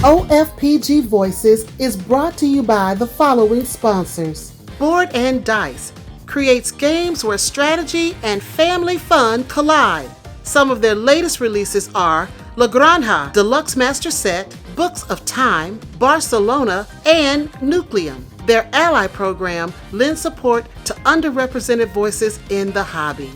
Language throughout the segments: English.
OFPG Voices is brought to you by the following sponsors. Board&Dice creates games where strategy and family fun collide. Some of their latest releases are La Granja Deluxe Master Set, Books of Time, Barcelona, and Nucleum. Their ally program lends support to underrepresented voices in the hobby.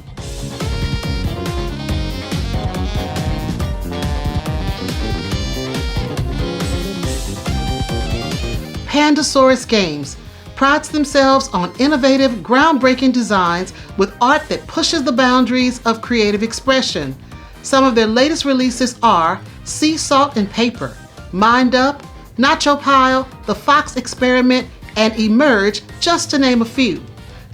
Pandasaurus Games prides themselves on innovative, groundbreaking designs with art that pushes the boundaries of creative expression. Some of their latest releases are Sea Salt and Paper, Mind Up, Nacho Pile, The Fox Experiment, and Emerge, just to name a few.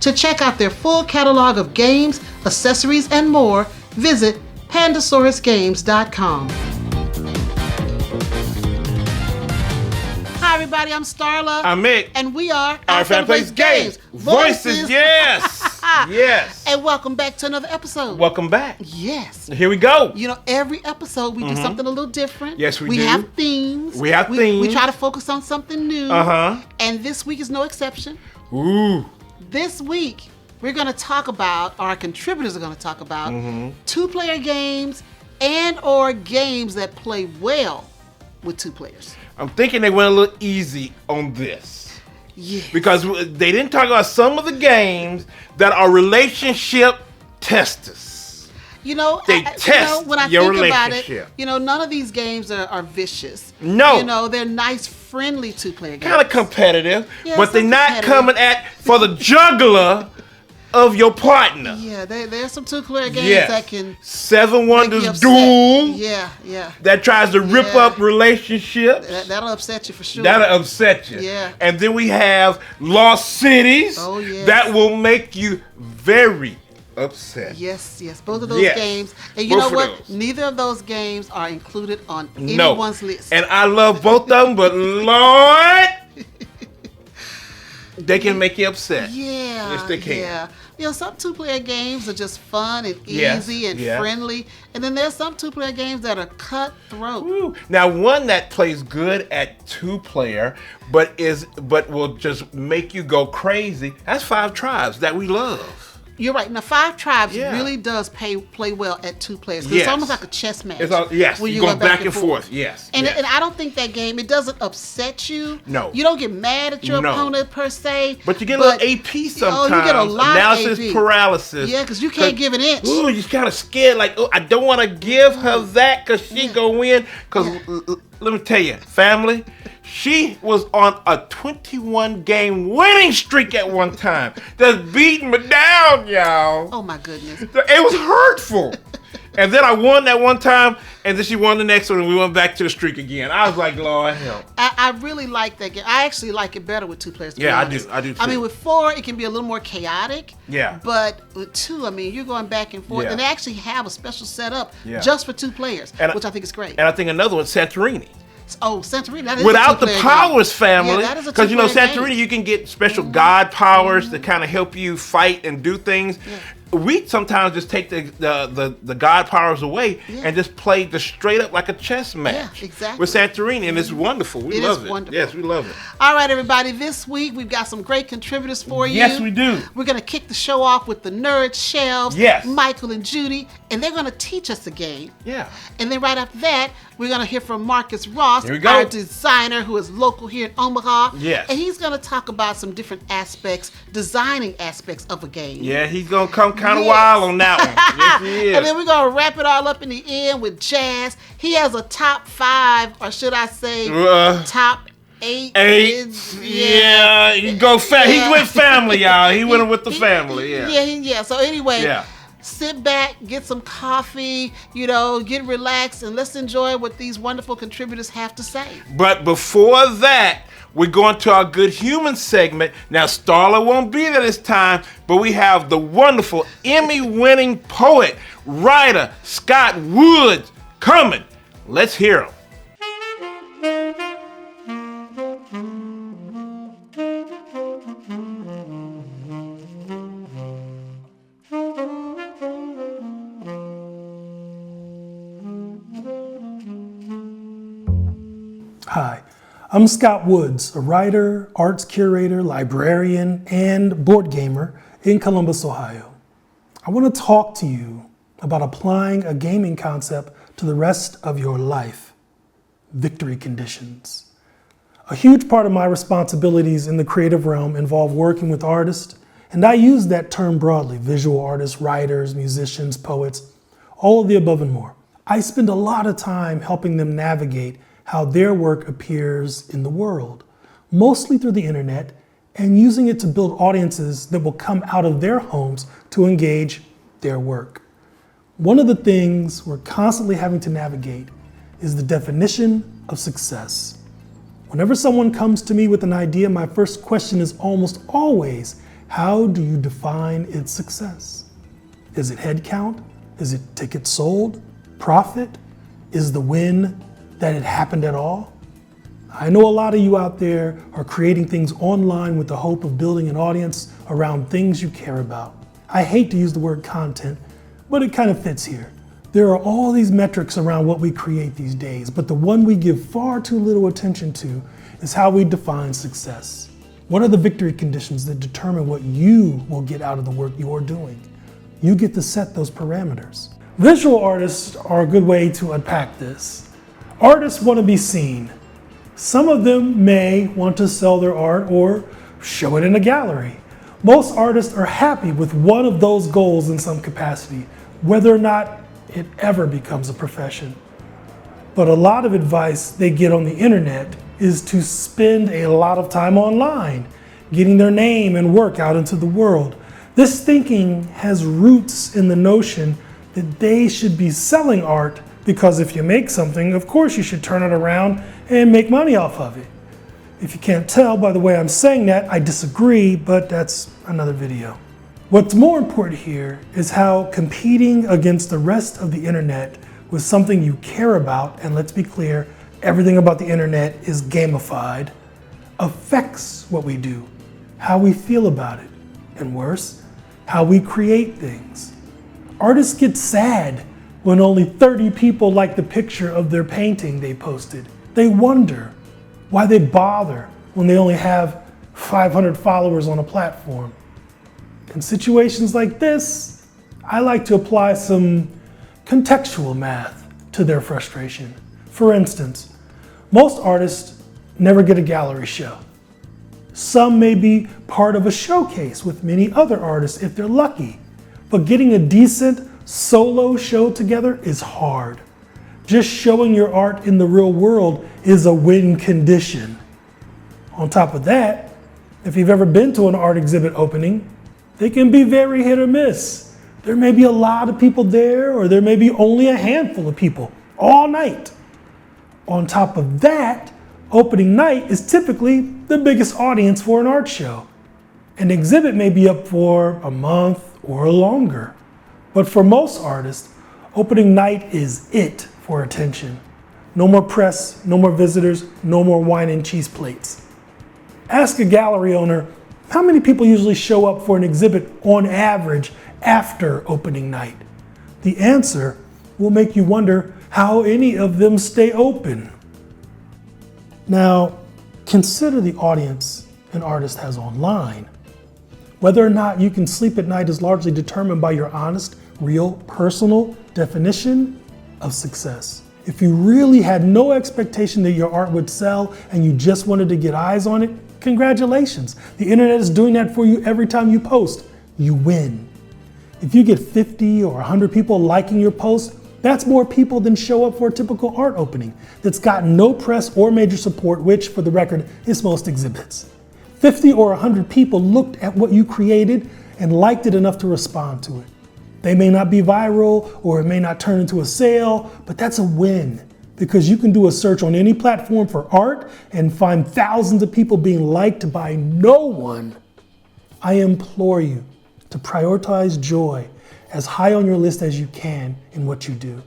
To check out their full catalog of games, accessories, and more, visit pandasaurusgames.com. Hi everybody, I'm Starla. I'm Mick. And we are Our Family Plays Games. Voices, yes. Yes. And welcome back to another episode. Welcome back. Yes. Here we go. You know, every episode we do something a little different. Yes, we do. We have themes. We have themes. We try to focus on something new. Uh-huh. And this week is no exception. Ooh. This week, we're going to talk about, our contributors are going to talk about, two-player games and or games that play well with two players. I'm thinking they went a little easy on this. Yeah. Because they didn't talk about some of the games that are relationship testers. You know, They test when I your think about it, relationship. you know, none of these games are vicious. No. You know, they're nice, friendly two-player games. Kind of competitive, Yeah, but they're some not competitive. coming at for the juggler of your partner. Yeah, there's some two-player games Yes. that can Seven make you Wonders upset. Duel. Yeah. That tries to rip Yeah. up relationships. That'll upset you for sure. That'll upset you. Yeah. And then we have Lost Cities. Oh, yes. That will make you very upset. Yes. Both of those Yes. games. And you Both know of what? those. Neither of those games are included on No. anyone's list. And I love both of them, but Lord, they can make you upset. Yeah. Yes, they can. Yeah. You know, some two-player games are just fun and Yes, easy and yeah. friendly. And then there's some two-player games that are cutthroat. Woo. Now, one that plays good at two-player, but will just make you go crazy. That's Five Tribes that we love. You're right. Now, Five Tribes Yeah. really does play well at two players. 'Cause It's Yes. almost like a chess match. Yes, when you're going back and forth. Yes. And, yes. and I don't think that game, it doesn't upset you. No. You don't get mad at your No. opponent per se. But you get a little AP sometimes. Oh, you get a lot Analysis of AP. paralysis. Yeah, because you can't give an inch. Ooh, you're kind of scared. Like, oh, I don't want to give her that because she Yeah. go win. Because Yeah. let me tell you, family, she was on a 21-game winning streak at one time. Just beating me down, y'all. Oh, my goodness. It was hurtful. And then I won that one time, and then she won the next one, and we went back to the streak again. I was like, Lord help. I really like that game. I actually like it better with two players. To be Yeah, honest. I do too. I mean, with four, it can be a little more chaotic. Yeah. But with two, I mean, you're going back and forth. Yeah. And they actually have a special setup Yeah. just for two players, And which I think is great. And I think another one, Santorini. Oh, Santorini. That is Without a the two-player powers game. family, Yeah, that is a because you know two-player Santorini, game. you can get special god powers to kind of help you fight and do things. Yeah. We sometimes just take the god powers away and just play the straight up like a chess match. exactly. With Santorini, and it's wonderful. We It love is it. wonderful. Yes, we love it. All right, everybody. This week we've got some great contributors for you. Yes, we do. We're going to kick the show off with the Nerd Shelves, Yes. Michael and Judie, and they're going to teach us a game. Yeah. And then right after that, we're going to hear from Marcus Ross, Here we go. our designer who is local here in Omaha. Yes. And he's going to talk about some different aspects, designing aspects of a game. Yeah, he's gonna come kind of Yes. wild on that one. Yes, he is. And then we're going to wrap it all up in the end with Jazz. He has a top 5, or should I say top 8. Eight. Yeah, he go Yeah. He went family, y'all. He went with the family. Yeah. Yeah. So anyway, Yeah. sit back, get some coffee, you know, get relaxed, and let's enjoy what these wonderful contributors have to say. But before that, we're going to our Good Human segment. Now, Starla won't be there this time, but we have the wonderful Emmy-winning poet, writer, Scott Woods coming. Let's hear him. Hi, I'm Scott Woods, a writer, arts curator, librarian, and board gamer in Columbus, Ohio. I want to talk to you about applying a gaming concept to the rest of your life: victory conditions. A huge part of my responsibilities in the creative realm involve working with artists, and I use that term broadly: visual artists, writers, musicians, poets, all of the above and more. I spend a lot of time helping them navigate how their work appears in the world, mostly through the internet, and using it to build audiences that will come out of their homes to engage their work. One of the things we're constantly having to navigate is the definition of success. Whenever someone comes to me with an idea, my first question is almost always, how do you define its success? Is it head count? Is it tickets sold? Profit? Is the win that it happened at all? I know a lot of you out there are creating things online with the hope of building an audience around things you care about. I hate to use the word content, but it kind of fits here. There are all these metrics around what we create these days, but the one we give far too little attention to is how we define success. What are the victory conditions that determine what you will get out of the work you're doing? You get to set those parameters. Visual artists are a good way to unpack this. Artists want to be seen. Some of them may want to sell their art or show it in a gallery. Most artists are happy with one of those goals in some capacity, whether or not it ever becomes a profession. But a lot of advice they get on the internet is to spend a lot of time online, getting their name and work out into the world. This thinking has roots in the notion that they should be selling art, because if you make something, of course you should turn it around and make money off of it. If you can't tell by the way I'm saying that, I disagree, but that's another video. What's more important here is how competing against the rest of the internet with something you care about, and let's be clear, everything about the internet is gamified, affects what we do, how we feel about it, and worse, how we create things. Artists get sad when only 30 people like the picture of their painting they posted. They wonder why they bother when they only have 500 followers on a platform. In situations like this, I like to apply some contextual math to their frustration. For instance, most artists never get a gallery show. Some may be part of a showcase with many other artists if they're lucky, but getting a decent solo show together is hard. Just showing your art in the real world is a win condition. On top of that, if you've ever been to an art exhibit opening, they can be very hit or miss. There may be a lot of people there, or there may be only a handful of people all night. On top of that, opening night is typically the biggest audience for an art show. An exhibit may be up for a month or longer. But for most artists, opening night is it for attention. No more press, no more visitors, no more wine and cheese plates. Ask a gallery owner, how many people usually show up for an exhibit on average after opening night? The answer will make you wonder how any of them stay open. Now, consider the audience an artist has online. Whether or not you can sleep at night is largely determined by your honest, real, personal definition of success. If you really had no expectation that your art would sell and you just wanted to get eyes on it, congratulations. The internet is doing that for you every time you post. You win. If you get 50 or 100 people liking your post, that's more people than show up for a typical art opening that's gotten no press or major support, which, for the record, is most exhibits. 50 or 100 people looked at what you created and liked it enough to respond to it. They may not be viral or it may not turn into a sale, but that's a win, because you can do a search on any platform for art and find thousands of people being liked by no one. I implore you to prioritize joy as high on your list as you can in what you do.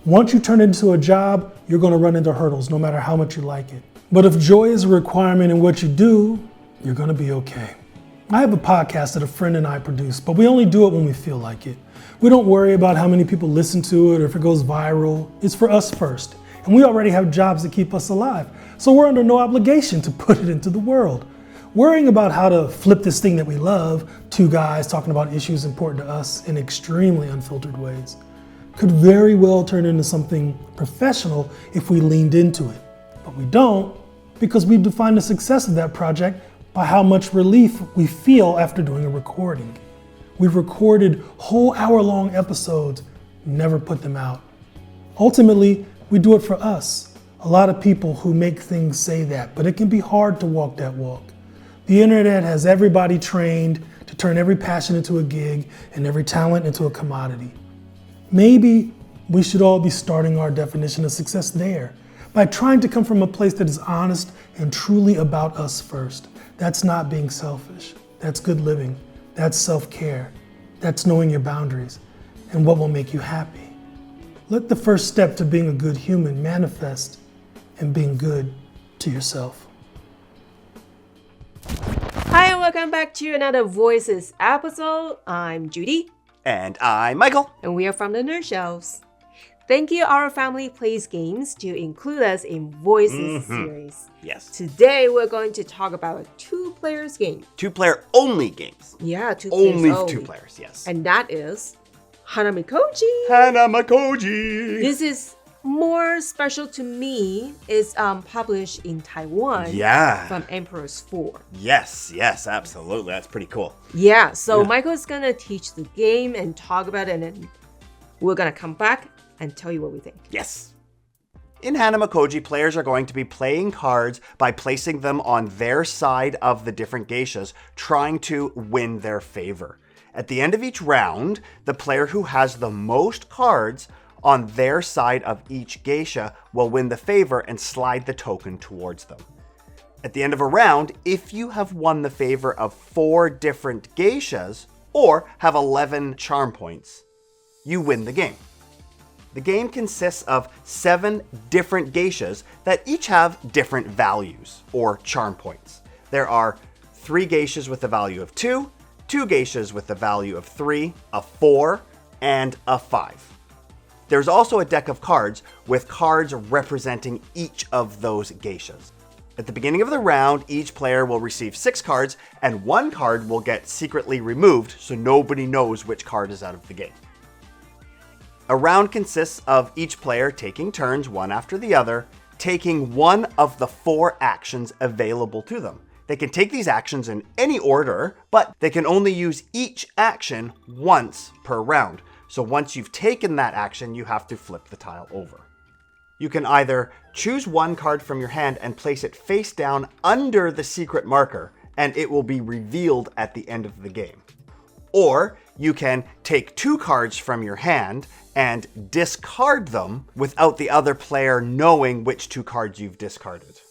Once you turn it into a job, you're going to run into hurdles no matter how much you like it. But if joy is a requirement in what you do, you're going to be okay. I have a podcast that a friend and I produce, but we only do it when we feel like it. We don't worry about how many people listen to it or if it goes viral. It's for us first. and we already have jobs that keep us alive, so we're under no obligation to put it into the world. Worrying about how to flip this thing that we love, two guys talking about issues important to us in extremely unfiltered ways, could very well turn into something professional if we leaned into it. But we don't, because we've defined the success of that project by how much relief we feel after doing a recording. We've recorded whole hour-long episodes, never put them out. Ultimately, we do it for us. A lot of people who make things say that, but it can be hard to walk that walk. The internet has everybody trained to turn every passion into a gig and every talent into a commodity. Maybe we should all be starting our definition of success there, by trying to come from a place that is honest and truly about us first. That's not being selfish. That's good living. That's self-care. That's knowing your boundaries and what will make you happy. Let the first step to being a good human manifest in being good to yourself. Hi and welcome back to another Voices episode. I'm Judie. And I'm Michael. And we are from the Nerd Shelves. Thank you, Our Family Plays Games, to include us in Voices series. Yes. Today we're going to talk about a two-player game. Two-player only games. Yeah, two players Only 2 players, yes. And that is Hanamikoji. Hanamikoji. This is more special to me. It's published in Taiwan. Yeah. From Emperor's 4. Yes, absolutely. That's pretty cool. Yeah, so Michael's gonna teach the game and talk about it, and then we're gonna come back and tell you what we think. Yes. In Hanamikoji, players are going to be playing cards by placing them on their side of the different geishas, trying to win their favor. At the end of each round, the player who has the most cards on their side of each geisha will win the favor and slide the token towards them. At the end of a round, if you have won the favor of 4 different geishas or have 11 charm points, you win the game. The game consists of 7 different geishas that each have different values or charm points. There are 3 geishas with a value of 2, 2 geishas with a value of 3, a 4, and a 5. There's also a deck of cards with cards representing each of those geishas. At the beginning of the round, each player will receive 6 cards, and 1 card will get secretly removed so nobody knows which card is out of the game. A round consists of each player taking turns one after the other, taking one of the 4 actions available to them. They can take these actions in any order, but they can only use each action once per round. So once you've taken that action, you have to flip the tile over. You can either choose 1 card from your hand and place it face down under the secret marker, and it will be revealed at the end of the game. Or you can take 2 cards from your hand and discard them without the other player knowing which 2 cards you've discarded.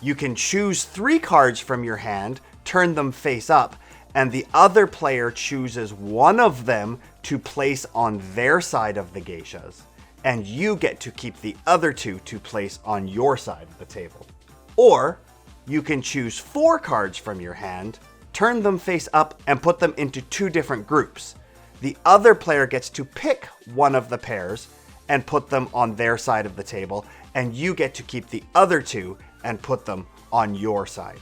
You can choose 3 cards from your hand, turn them face up, and the other player chooses one of them to place on their side of the geishas, and you get to keep the other 2 to place on your side of the table. Or you can choose 4 cards from your hand, turn them face up, and put them into 2 different groups. The other player gets to pick one of the pairs and put them on their side of the table, and you get to keep the other 2 and put them on your side.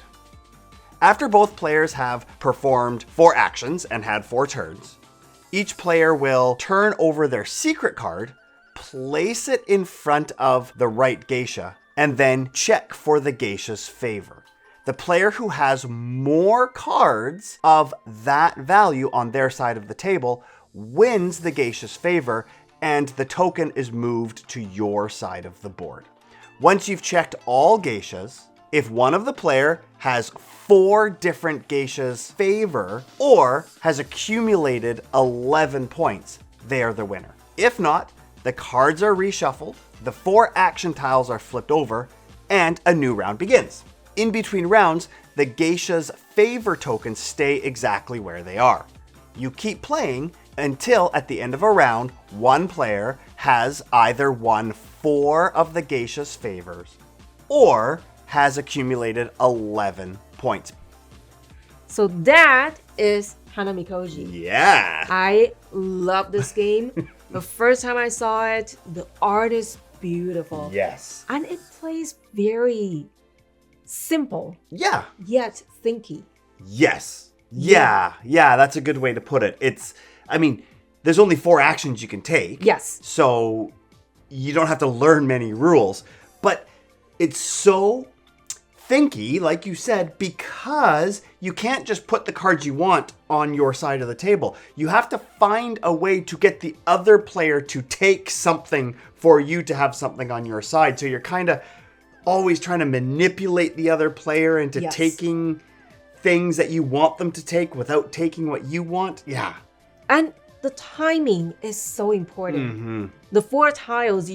After both players have performed 4 actions and had 4 turns, each player will turn over their secret card, place it in front of the right geisha, and then check for the geisha's favor. The player who has more cards of that value on their side of the table wins the geisha's favor, and the token is moved to your side of the board. Once you've checked all geishas, if one of the player has 4 different geishas' favor or has accumulated 11 points, they are the winner. If not, the cards are reshuffled, the 4 action tiles are flipped over, and a new round begins. In between rounds, the geisha's favor tokens stay exactly where they are. You keep playing until at the end of a round, one player has either won 4 of the geisha's favors or has accumulated 11 points. So that is Hanamikoji. Yeah. I love this game. The first time I saw it, the art is beautiful. Yes. And it plays very simple, Yeah. yet thinky. Yes. Yeah. Yeah, that's a good way to put it. There's only 4 actions you can take. Yes. So you don't have to learn many rules. But it's so thinky, like you said, because you can't just put the cards you want on your side of the table. You have to find a way to get the other player to take something for you to have something on your side. So you're kind of always trying to manipulate the other player into taking things that you want them to take without taking what you want. Yeah. And the timing is so important. The 4 tiles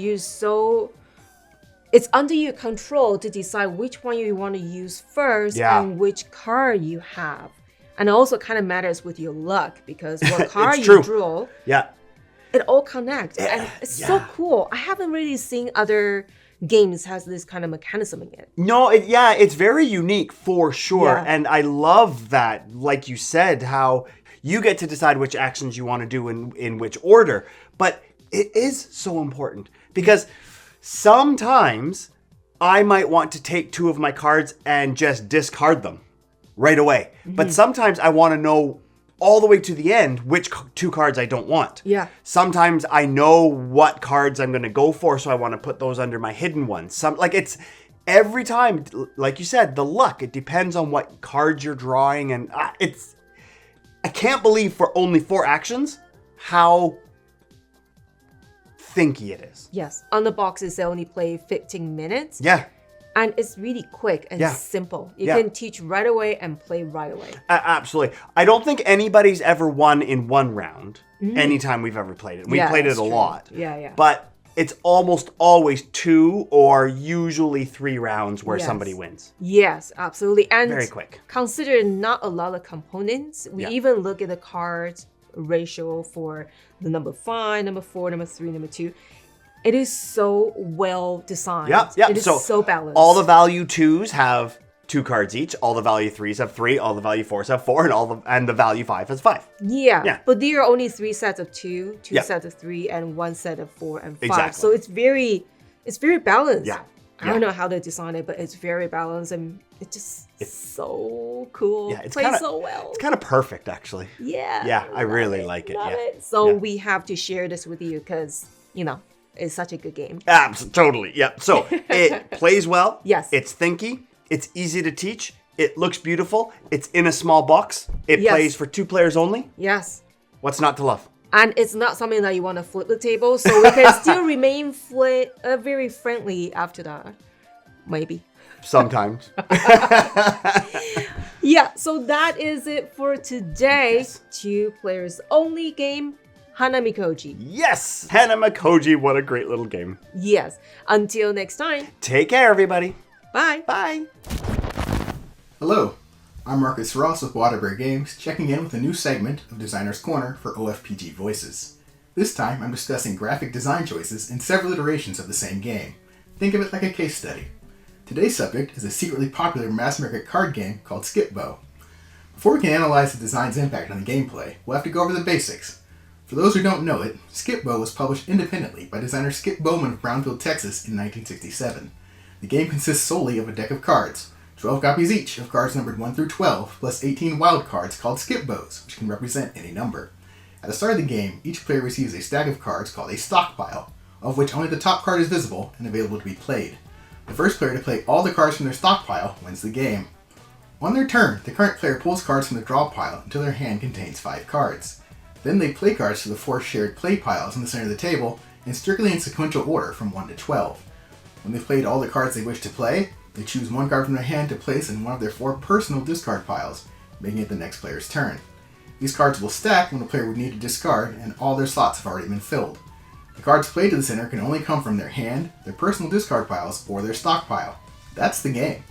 it's under your control to decide which one you want to use first and which card you have. And it also kind of matters with your luck because what card you draw, it all connects. And it's so cool. I haven't really seen other games has this kind of mechanism in it. No, it's very unique for sure. Yeah. And I love that, like you said, how you get to decide which actions you want to do in which order. But it is so important because sometimes I might want to take 2 of my cards and just discard them right away. But sometimes I want to know all the way to the end which 2 cards I don't want. Yeah. Sometimes I know what cards I'm going to go for, so I want to put those under my hidden ones. It's every time, like you said, the luck. It depends on what cards you're drawing, and I can't believe for only 4 actions how thinky it is. Yes. On the boxes, they only play 15 minutes. Yeah. And it's really quick and simple. You can teach right away and play right away. Absolutely. I don't think anybody's ever won in 1 round anytime we've ever played it. We played it a lot. Yeah. But it's almost always 2 or usually 3 rounds where somebody wins. Yes, absolutely. And very quick. Consider not a lot of components. We even look at the cards ratio for the number 5, number 4, number 3, number 2. It is so well designed. Yeah. It is so balanced. All the value 2s have 2 cards each. All the value 3s have 3. All the value 4s have 4, and the value 5 has 5. Yeah. But there are only 3 sets of 2, 2 sets of 3, and 1 set of 4 and 5. Exactly. So it's very balanced. Yeah. I don't know how they design it, but it's very balanced and it's so cool. Yeah, it's plays so well. It's kind of perfect, actually. Yeah. I really like it. Love Yeah. it. So we have to share this with you because, it's such a good game. Totally. Yep. So it plays well. Yes. It's thinky. It's easy to teach. It looks beautiful. It's in a small box. It plays for 2 players only. Yes. What's not to love? And it's not something that you want to flip the table, so we can still remain very friendly after that. Maybe. Sometimes. Yeah, so that is it for today. Yes. 2 players only game, Hanamikoji. Yes! Hanamikoji, what a great little game. Yes. Until next time. Take care, everybody. Bye. Bye. Hello, I'm Marcus Ross with Board&Dice Games, checking in with a new segment of Designer's Corner for OFPG Voices. This time, I'm discussing graphic design choices in several iterations of the same game. Think of it like a case study. Today's subject is a secretly popular mass-market card game called Skip-Bo. Before we can analyze the design's impact on the gameplay, we'll have to go over the basics. For those who don't know it, Skip-Bo was published independently by designer Skip Bowman of Brownfield, Texas in 1967. The game consists solely of a deck of cards, 12 copies each of cards numbered 1 through 12, plus 18 wild cards called Skip-Bos, which can represent any number. At the start of the game, each player receives a stack of cards called a stockpile, of which only the top card is visible and available to be played. The first player to play all the cards from their stockpile wins the game. On their turn, the current player pulls cards from the draw pile until their hand contains 5 cards. Then they play cards to the 4 shared play piles in the center of the table, and strictly in sequential order from 1 to 12. When they've played all the cards they wish to play, they choose 1 card from their hand to place in one of their 4 personal discard piles, making it the next player's turn. These cards will stack when the player would need to discard, and all their slots have already been filled. The cards played to the center can only come from their hand, their personal discard piles, or their stockpile. That's the game.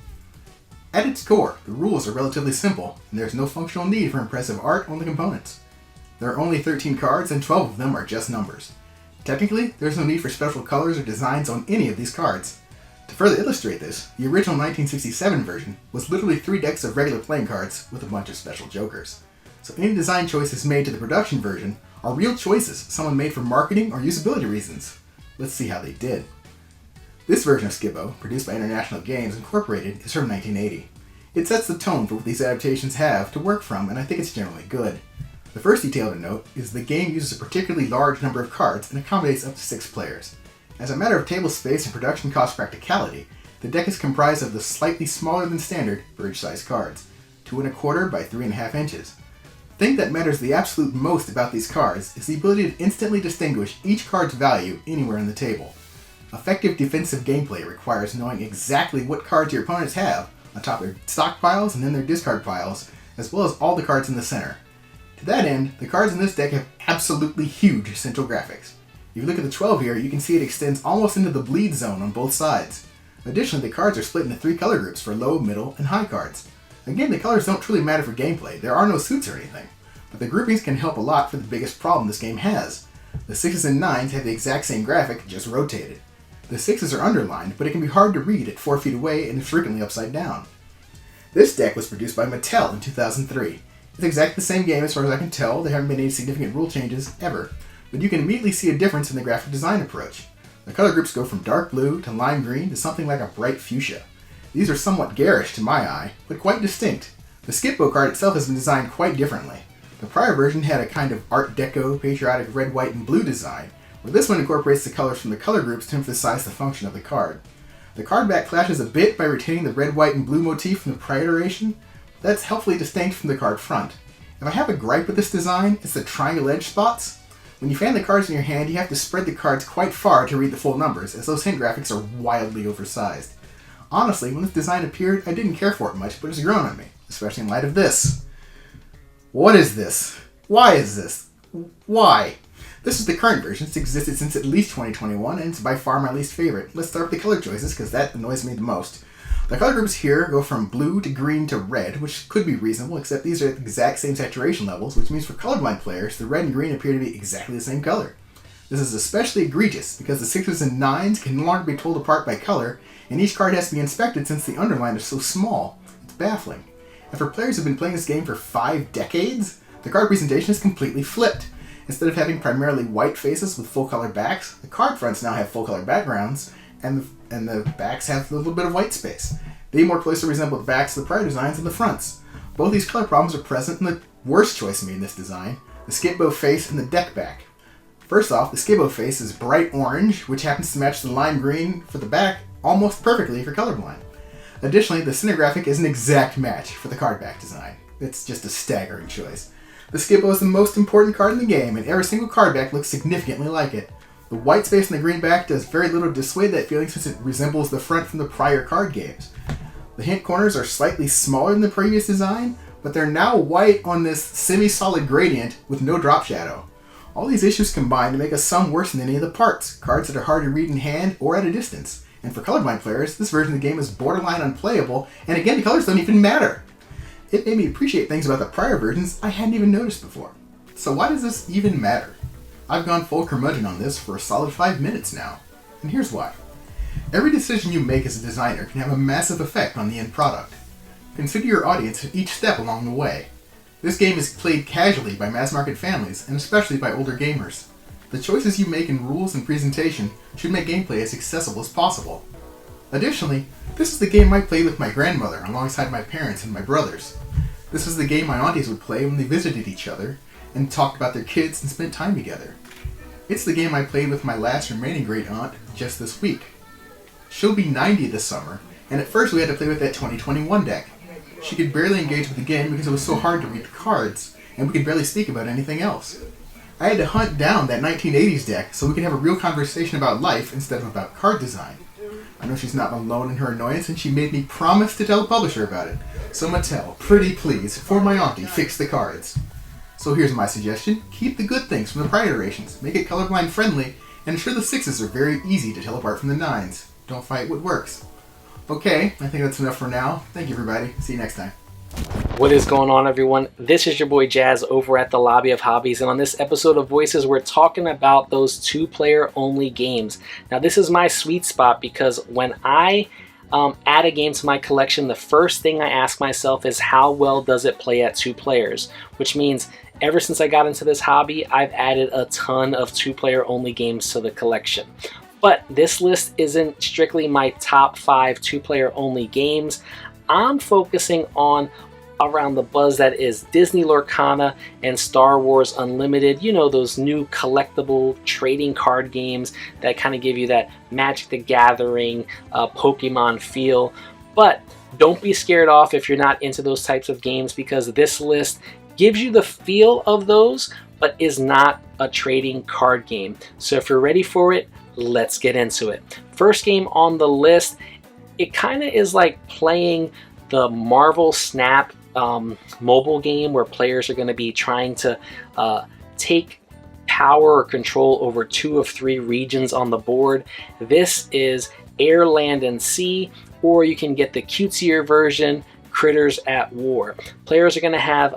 At its core, the rules are relatively simple, and there's no functional need for impressive art on the components. There are only 13 cards, and 12 of them are just numbers. Technically, there's no need for special colors or designs on any of these cards. To further illustrate this, the original 1967 version was literally 3 decks of regular playing cards with a bunch of special jokers. So any design choices made to the production version are real choices someone made for marketing or usability reasons. Let's see how they did. This version of Skibbo, produced by International Games Incorporated, is from 1980. It sets the tone for what these adaptations have to work from, and I think it's generally good. The first detail to note is the game uses a particularly large number of cards and accommodates up to 6 players. As a matter of table space and production cost practicality, the deck is comprised of the slightly smaller than standard bridge-sized cards, 2 1/4 by 3.5 inches. The thing that matters the absolute most about these cards is the ability to instantly distinguish each card's value anywhere on the table. Effective defensive gameplay requires knowing exactly what cards your opponents have on top of their stock piles and then their discard piles, as well as all the cards in the center. To that end, the cards in this deck have absolutely huge central graphics. If you look at the 12 here, you can see it extends almost into the bleed zone on both sides. Additionally, the cards are split into 3 color groups for low, middle, and high cards. Again, the colors don't truly matter for gameplay, there are no suits or anything, but the groupings can help a lot for the biggest problem this game has. The 6s and 9s have the exact same graphic, just rotated. The 6s are underlined, but it can be hard to read at 4 feet away and is frequently upside down. This deck was produced by Mattel in 2003. It's exactly the same game as far as I can tell. There haven't been any significant rule changes ever, but you can immediately see a difference in the graphic design approach. The color groups go from dark blue to lime green to something like a bright fuchsia. These are somewhat garish to my eye, but quite distinct. The Skibbo card itself has been designed quite differently. The prior version had a kind of Art Deco, patriotic red, white, and blue design, where this one incorporates the colors from the color groups to emphasize the function of the card. The card back clashes a bit by retaining the red, white, and blue motif from the prior iteration. That's helpfully distinct from the card front. If I have a gripe with this design, it's the triangle edge spots. When you fan the cards in your hand, you have to spread the cards quite far to read the full numbers, as those hint graphics are wildly oversized. Honestly, when this design appeared, I didn't care for it much, but it's grown on me, especially in light of this. What is this? Why is this? Why? This is the current version. It's existed since at least 2021, and it's by far my least favorite. Let's start with the color choices, because that annoys me the most. The color groups here go from blue to green to red, which could be reasonable, except these are at the exact same saturation levels, which means for colorblind players, the red and green appear to be exactly the same color. This is especially egregious, because the 6s and 9s can no longer be told apart by color, and each card has to be inspected since the underline is so small. It's baffling. And for players who have been playing this game for 5 decades, the card presentation is completely flipped. Instead of having primarily white faces with full color backs, the card fronts now have full color backgrounds, and the backs have a little bit of white space. They more closely resemble the backs of the prior designs than the fronts. Both these color problems are present in the worst choice made in this design, the Skibbo face and the deck back. First off, the Skibbo face is bright orange, which happens to match the lime green for the back almost perfectly if you're colorblind. Additionally, the center graphic is an exact match for the card back design. It's just a staggering choice. The Skibbo is the most important card in the game, and every single card back looks significantly like it. The white space in the green back does very little to dissuade that feeling since it resembles the front from the prior card games. The hint corners are slightly smaller than the previous design, but they're now white on this semi-solid gradient with no drop shadow. All these issues combine to make a sum worse than any of the parts, cards that are hard to read in hand or at a distance. And for colorblind players, this version of the game is borderline unplayable, and again, the colors don't even matter. It made me appreciate things about the prior versions I hadn't even noticed before. So why does this even matter? I've gone full curmudgeon on this for a solid 5 minutes now, and here's why. Every decision you make as a designer can have a massive effect on the end product. Consider your audience at each step along the way. This game is played casually by mass-market families, and especially by older gamers. The choices you make in rules and presentation should make gameplay as accessible as possible. Additionally, this is the game I played with my grandmother alongside my parents and my brothers. This was the game my aunties would play when they visited each other and talked about their kids and spent time together. It's the game I played with my last remaining great aunt just this week. She'll be 90 this summer, and at first we had to play with that 2021 deck. She could barely engage with the game because it was so hard to read the cards, and we could barely speak about anything else. I had to hunt down that 1980s deck so we could have a real conversation about life instead of about card design. I know she's not alone in her annoyance, and she made me promise to tell the publisher about it. So Mattel, pretty please, for my auntie, fix the cards. So here's my suggestion. Keep the good things from the prior iterations, make it colorblind friendly, and ensure the 6s are very easy to tell apart from the 9s. Don't fight what works. Okay, I think that's enough for now. Thank you everybody. See you next time. What is going on, everyone? This is your boy Jazz over at the Lobby of Hobbies, and on this episode of Voices, we're talking about those 2-player only games. Now, this is my sweet spot because when I add a game to my collection, the first thing I ask myself is how well does it play at 2 players? Which means ever since I got into this hobby, I've added a ton of 2-player only games to the collection. But this list isn't strictly my top 5 2-player only games. I'm focusing on around the buzz that is Disney Lorcana and Star Wars Unlimited. You know, those new collectible trading card games that kind of give you that Magic the Gathering, Pokemon feel. But don't be scared off if you're not into those types of games, because this list gives you the feel of those, but is not a trading card game. So if you're ready for it, let's get into it. First game on the list, it kind of is like playing the Marvel Snap mobile game, where players are going to be trying to take power or control over 2 of 3 regions on the board. This is Air, Land, and Sea, or you can get the cutesier version, Critters at War. Players are going to have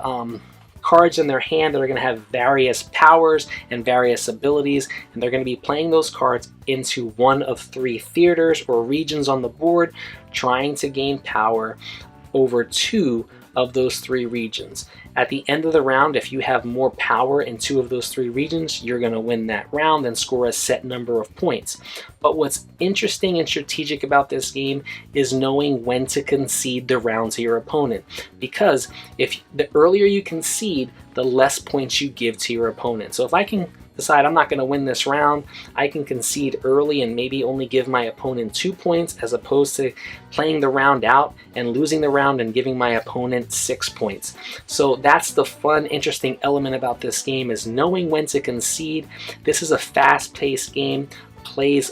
cards in their hand that are going to have various powers and various abilities, and they're going to be playing those cards into 1 of 3 theaters or regions on the board, trying to gain power over 2 of those 3 regions. At the end of the round, if you have more power in 2 of those 3 regions, you're going to win that round and score a set number of points. But what's interesting and strategic about this game is knowing when to concede the round to your opponent, because if the earlier you concede, the less points you give to your opponent. So if I can decide I'm not going to win this round, I can concede early and maybe only give my opponent 2 points, as opposed to playing the round out and losing the round and giving my opponent 6 points. So that's the fun, interesting element about this game, is knowing when to concede. This is a fast-paced game, plays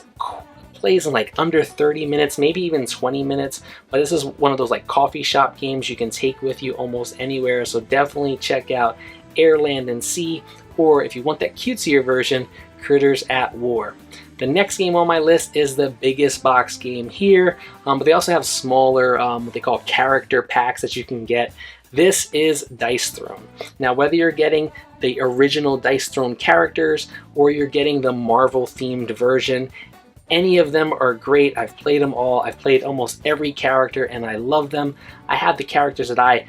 in like under 30 minutes, maybe even 20 minutes, but this is one of those like coffee shop games you can take with you almost anywhere. So definitely check out Air, Land, and Sea, or if you want that cutesier version, Critters at War. The next game on my list is the biggest box game here, but they also have smaller, what they call character packs that you can get. This is Dice Throne. Now, whether you're getting the original Dice Throne characters or you're getting the Marvel themed version, any of them are great. I've played them all. I've played almost every character and I love them. I have the characters that I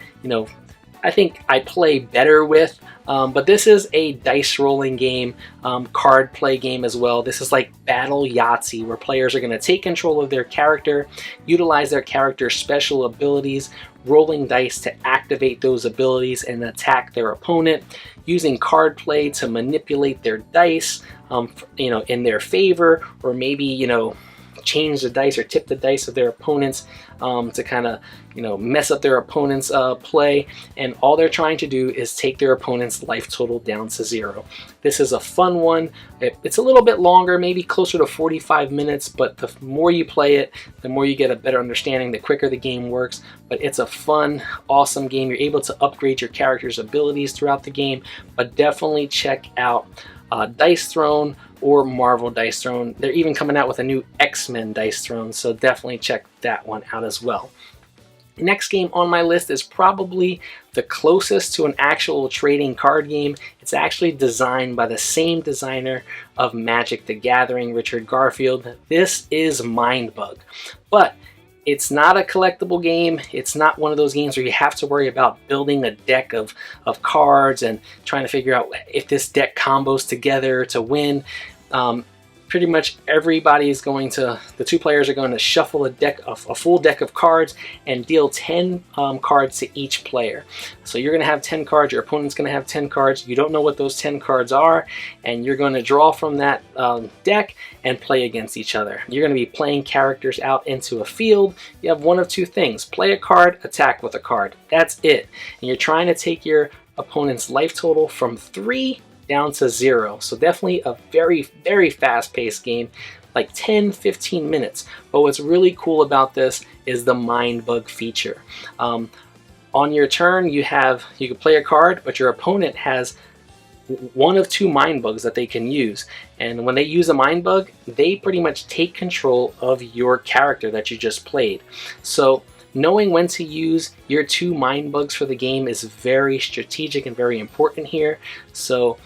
think I play better with, but this is a dice rolling game, card play game as well. This is like Battle Yahtzee, where players are going to take control of their character, utilize their character's special abilities, rolling dice to activate those abilities and attack their opponent, using card play to manipulate their dice, in their favor, or maybe, change the dice or tip the dice of their opponents to kind of mess up their opponent's play, and all they're trying to do is take their opponent's life total down to 0. This is a fun one. It's a little bit longer, maybe closer to 45 minutes, but the more you play it, the more you get a better understanding, the quicker the game works. But it's a fun, awesome game. You're able to upgrade your character's abilities throughout the game, but definitely check out Dice Throne or Marvel Dice Throne. They're even coming out with a new X-Men Dice Throne, so definitely check that one out as well. Next game on my list is probably the closest to an actual trading card game. It's actually designed by the same designer of Magic the Gathering, Richard Garfield. This is Mindbug, but it's not a collectible game. It's not one of those games where you have to worry about building a deck of cards and trying to figure out if this deck combos together to win. Pretty much everybody's going to, the 2 players are going to shuffle a full deck of cards and deal 10 cards to each player. So you're going to have 10 cards, your opponent's going to have 10 cards, you don't know what those 10 cards are, and you're going to draw from that deck and play against each other. You're going to be playing characters out into a field. You have one of 2 things: play a card, attack with a card. That's it. And you're trying to take your opponent's life total from 3 down to 0. So definitely a very, very fast-paced game, like 10-15 minutes. But what's really cool about this is the mind bug feature. On your turn, you can play a card, but your opponent has one of 2 mind bugs that they can use. And when they use a mind bug, they pretty much take control of your character that you just played. So knowing when to use your 2 mind bugs for the game is very strategic and very important here. So,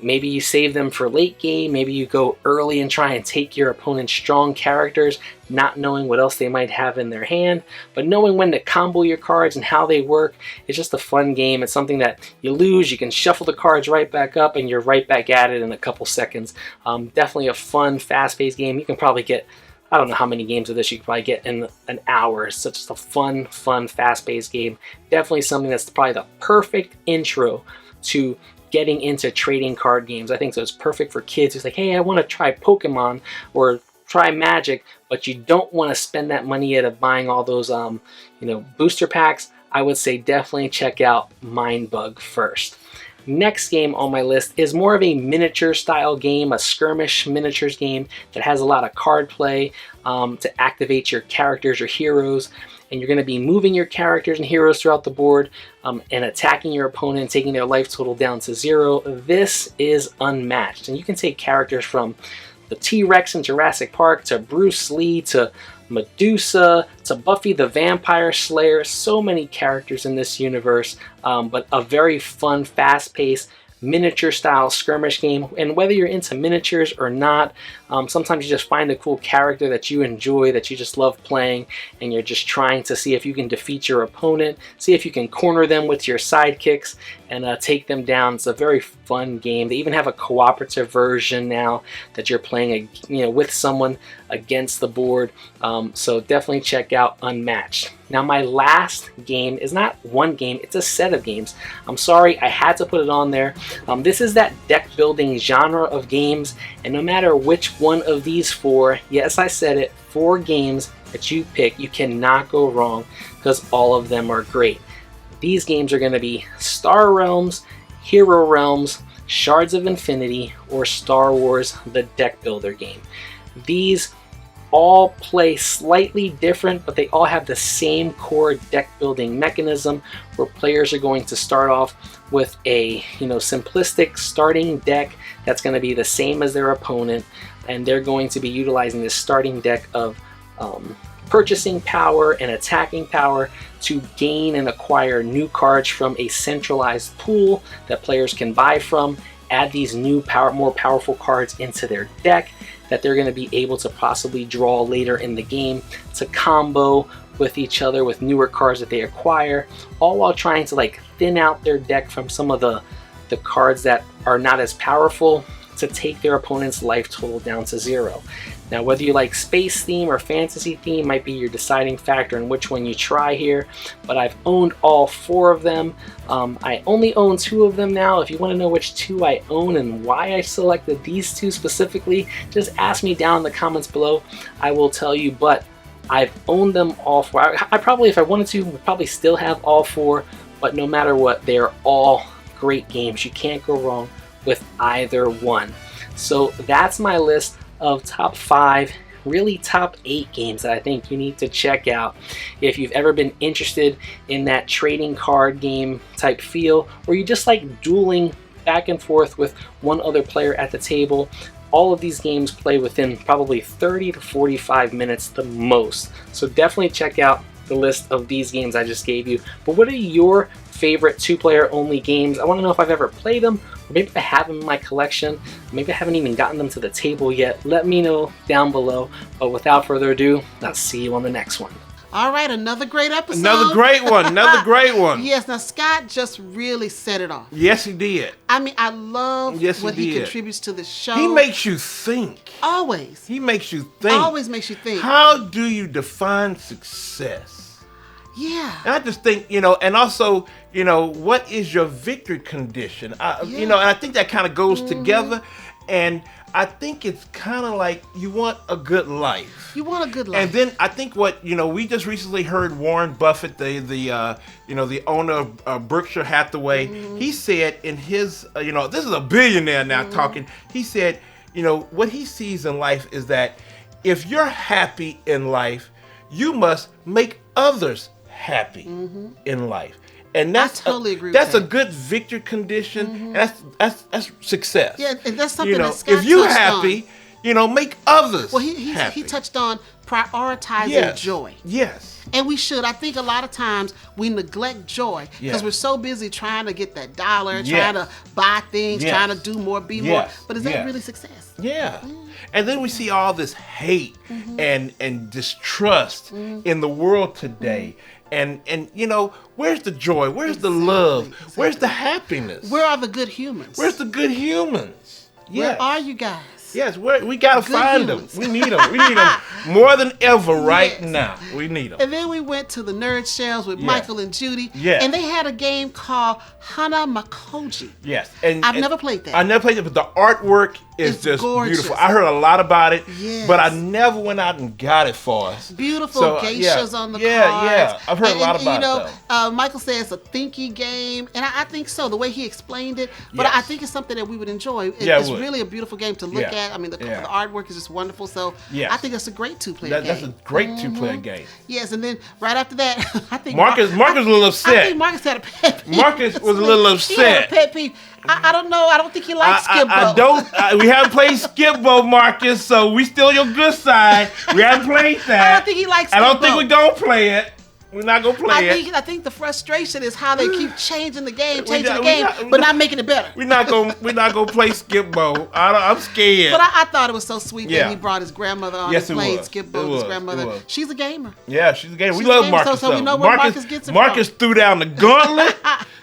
maybe you save them for late game, maybe you go early and try and take your opponent's strong characters, not knowing what else they might have in their hand, but knowing when to combo your cards and how they work. It's just a fun game. It's something that you lose, you can shuffle the cards right back up and you're right back at it in a couple seconds. Definitely a fun, fast-paced game. You can probably get, I don't know how many games of this you can probably get in an hour. It's just a fun, fast-paced game. Definitely something that's probably the perfect intro to getting into trading card games. I think so. It's perfect for kids who's like, hey, I want to try Pokemon or try Magic, but you don't want to spend that money yet of buying all those booster packs. I would say definitely check out Mindbug first. Next game on my list is more of a miniature style game, a skirmish miniatures game that has a lot of card play to activate your characters or heroes. And you're going to be moving your characters and heroes throughout the board and attacking your opponent, taking their life total down to 0. This is Unmatched. And you can take characters from the T-Rex in Jurassic Park to Bruce Lee to Medusa to Buffy the Vampire Slayer. So many characters in this universe, but a very fun, fast-paced, miniature style skirmish game. And whether you're into miniatures or not, sometimes you just find a cool character that you enjoy, that you just love playing, and you're just trying to see if you can defeat your opponent, see if you can corner them with your sidekicks and take them down. It's a very fun game. They even have a cooperative version now that you're playing with someone against the board. So definitely check out Unmatched. Now my last game is not one game, it's a set of games. I'm sorry, I had to put it on there. This is that deck building genre of games, and no matter which one of these 4, yes I said it, 4 games that you pick, you cannot go wrong because all of them are great. These games are going to be Star Realms, Hero Realms, Shards of Infinity, or Star Wars the Deck Builder game. These all play slightly different, but they all have the same core deck building mechanism where players are going to start off with a simplistic starting deck that's going to be the same as their opponent, and they're going to be utilizing this starting deck of purchasing power and attacking power to gain and acquire new cards from a centralized pool that players can buy from, add these new more powerful cards into their deck that they're going to be able to possibly draw later in the game to combo with each other with newer cards that they acquire, all while trying to thin out their deck from some of the cards that are not as powerful to take their opponent's life total down to 0. Now, whether you like space theme or fantasy theme might be your deciding factor in which one you try here, but I've owned all 4 of them. I only own 2 of them now. If you want to know which 2 I own and why I selected these 2 specifically, just ask me down in the comments below. I will tell you, but I've owned them all 4. I probably, if I wanted to, would probably still have all 4, but no matter what, they are all great games. You can't go wrong with either one. So that's my list of top 5, really top 8 games that I think you need to check out if you've ever been interested in that trading card game type feel, or you just like dueling back and forth with one other player at the table. All of these games play within probably 30 to 45 minutes the most. So definitely check out the list of these games I just gave you. But what are your favorite 2-player only games? I want to know if I've ever played them, or maybe I have them in my collection. Maybe I haven't even gotten them to the table yet. Let me know down below. But without further ado, I'll see you on the next one. All right, another great episode. Another great one. Another great one. Yes, now Scott just really set it off. Yes, he did. I mean, I love what he contributes to the show. He makes you think. Always. He makes you think. Always makes you think. How do you define success? Yeah. And I just think, and also, what is your victory condition? And I think that kind of goes together. And I think it's kind of like you want a good life. You want a good life. And then I think what, we just recently heard Warren Buffett, the owner of Berkshire Hathaway, he said in his, this is a billionaire now talking, he said, what he sees in life is that if you're happy in life, you must make others happy in life. And that's I totally agree that's with a good victory condition. And that's success. Yeah, and that's something that Scott if you're touched happy, make others he touched on prioritizing joy. Yes. And we should. I think a lot of times we neglect joy because we're so busy trying to get that dollar, trying to buy things, trying to do more, be more. But is that really success? Yeah. And then we see all this hate and distrust in the world today. And where's the joy? Where's the love? Where's the happiness? Where are the good humans? Where's the good humans? Where are you guys? Yes, we gotta find them. We need them. We need them more than ever right now. We need them. And then we went to the nerd shelves with Michael and Judie. Yes. And they had a game called Hanamikoji. Yes. I've never played that. I never played it, but the artwork is just gorgeous. beautiful. I heard a lot about it, Yes. but I never went out and got it for us. Beautiful geishas on the cards. Yeah. I've heard a lot about it. Michael says it's a thinky game, and I think so, the way he explained it. But I think it's something that we would enjoy. It's really a beautiful game to look at. I mean, the artwork is just wonderful. So I think it's a great two-player game. That's a great two-player game. Yes, and then right after that, I think Marcus was a little upset. I think Marcus had a pet peeve. Marcus was a little upset. He had a pet peeve. I don't know. I don't think he likes Skip-Bo. We haven't played Skip-Bo, Marcus, so we still your good side. We haven't played that. I don't think he likes Skip-Bo. I don't think we're going to play it. We're not going to play it. I think the frustration is how they keep changing the game, but not making it better. We're not gonna play Skip-Bo. I'm scared. But I thought it was so sweet that he brought his grandmother on and played Skip-Bo with his grandmother. She's a gamer. Yeah, she's a gamer. We love Marcus. So we know where Marcus gets it Marcus threw down the gauntlet.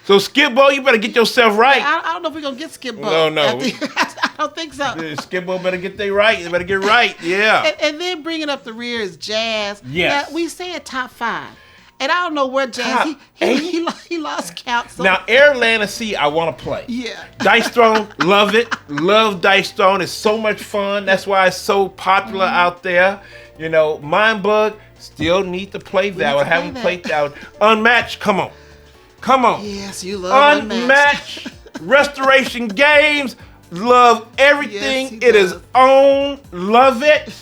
So Skip-Bo, you better get yourself right. I don't know if we're gonna get Skip-Bo. No. I don't think so. Skip-Bo better get they right. They better get right. Yeah. And then bringing up the rear is Jazz. Yes. Now, we said top 5. And I don't know where Jazz, he lost count. So. Now, Airland and Sea, I want to play. Yeah. Dice Throne, love it. Love Dice Throne. It's so much fun. That's why it's so popular out there. Mind Bug, still need to play that one. Haven't played that one. Unmatched, come on. Yes, you love Unmatched. Restoration Games, love everything. It is on. Love it.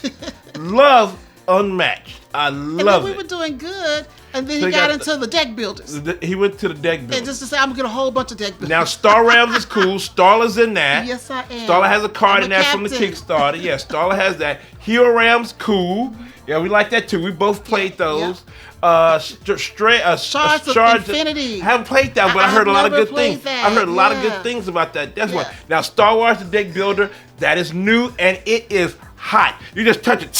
Love Unmatched. I love it. And then we were doing good. And then he got into the deck builders. He went to the deck builders. And just to say, I'm going to get a whole bunch of deck builders. Now, Star Rams is cool. Starla's in that. Yes, I am. Starla has a card in that from the Kickstarter. Yeah, Starla has that. Hero Ram's cool. Yeah, we like that too. We both played those. Shards of Infinity. I haven't played that, but I heard a lot of good things. I heard a lot of good things about that. That's one. Now, Star Wars the deck builder, that is new and it is hot. You just touch it.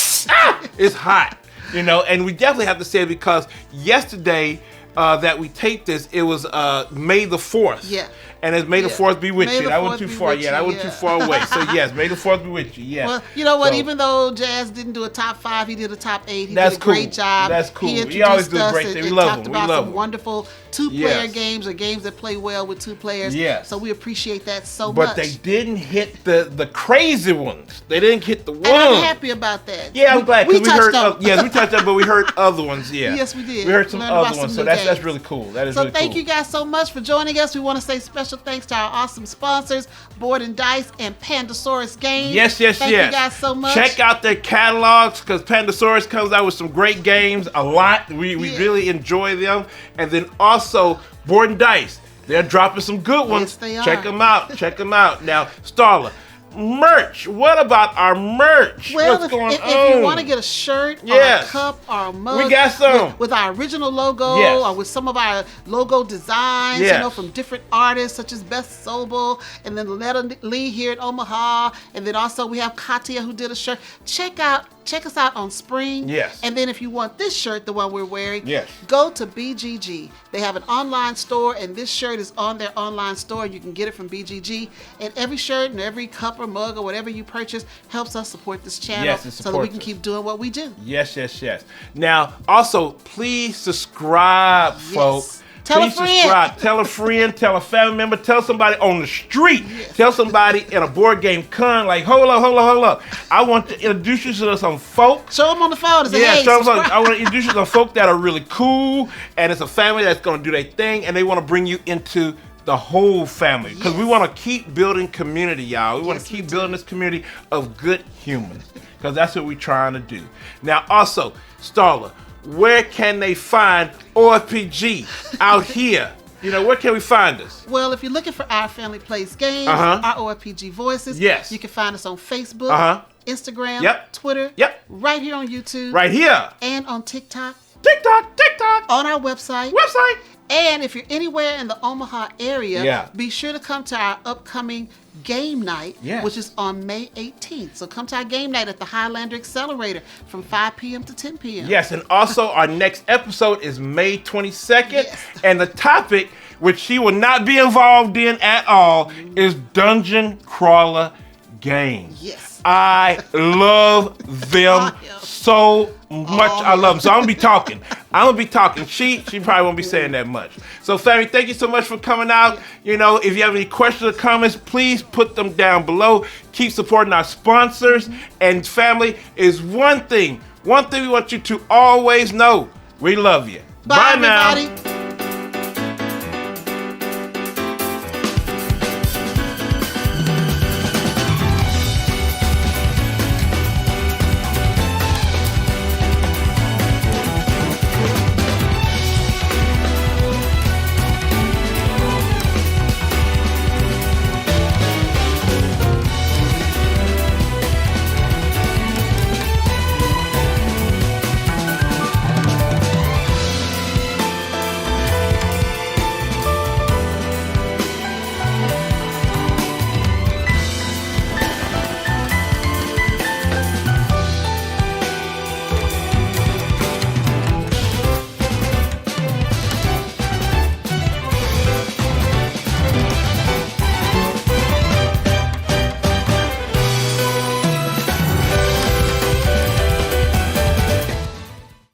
It's hot. And we definitely have to say it because yesterday that we taped this, it was May the 4th. Yeah. And it's May the 4th be with you. I went too far. I went too far away. So yes, May the 4th be with you. Yes. Well, you know what? Even though Jazz didn't do a top 5, he did a top 8. He did a great job. That's cool. He always do a great thing. We love him. We love some wonderful two-player games or games that play well with two players. Yes. So we appreciate that so much. But they didn't hit the crazy ones. They didn't hit the ones. And I'm happy about that. Yeah, I'm glad. We touched them. Yes, we touched them, but we heard other ones. Yeah. Yes, we did. We heard some other ones. So that's really cool. That is really cool. So thank you guys so much for joining us. We want to say special thanks to our awesome sponsors, Board&Dice and Pandasaurus Games. Yes. Thank you guys so much. Check out their catalogs because Pandasaurus comes out with some great games a lot. We really enjoy them. And then also Board&Dice. They're dropping some good ones. Yes, they are. Check them out. Now, Starla, merch. What about our merch? Well, What's going on? If you want to get a shirt or a cup or a mug, we got some with our original logo or with some of our logo designs, from different artists such as Beth Sobel and then Lynetta Lee here at Omaha, and then also we have Katia who did a shirt. Check us out on Spring. Yes. And then if you want this shirt, the one we're wearing, go to BGG. They have an online store, and this shirt is on their online store. You can get it from BGG. And every shirt and every cup or mug or whatever you purchase helps us support this channel so that we can keep doing what we do. Yes. Now, also, please subscribe, folks. Tell a friend. Subscribe. Tell a friend, tell a family member, tell somebody on the street, tell somebody in a board game con, like, hold up. I want to introduce you to some folk. Show them on the phone. I want to introduce you to some folk that are really cool, and it's a family that's going to do their thing, and they want to bring you into the whole family. Because we want to keep building community, y'all. We want to keep building this community of good humans, because that's what we're trying to do. Now, also, Starla, where can they find OFPG out here? Where can we find us? Well, if you're looking for Our Family Plays Games, our OFPG Voices, you can find us on Facebook, Instagram, Twitter, right here on YouTube, right here, and on TikTok, on our website. And if you're anywhere in the Omaha area, be sure to come to our upcoming game night, which is on May 18th. So come to our game night at the Highlander Accelerator from 5 p.m. to 10 p.m. Yes, and also our next episode is May 22nd, and the topic, which she will not be involved in at all, is Dungeon Crawler games. Yes. I love them so much. I love them. So I'm gonna be talking. She probably won't be saying that much. So family, thank you so much for coming out. You know, if you have any questions or comments, please put them down below. Keep supporting our sponsors. And family, is one thing we want you to always know: we love you. Bye now. Everybody.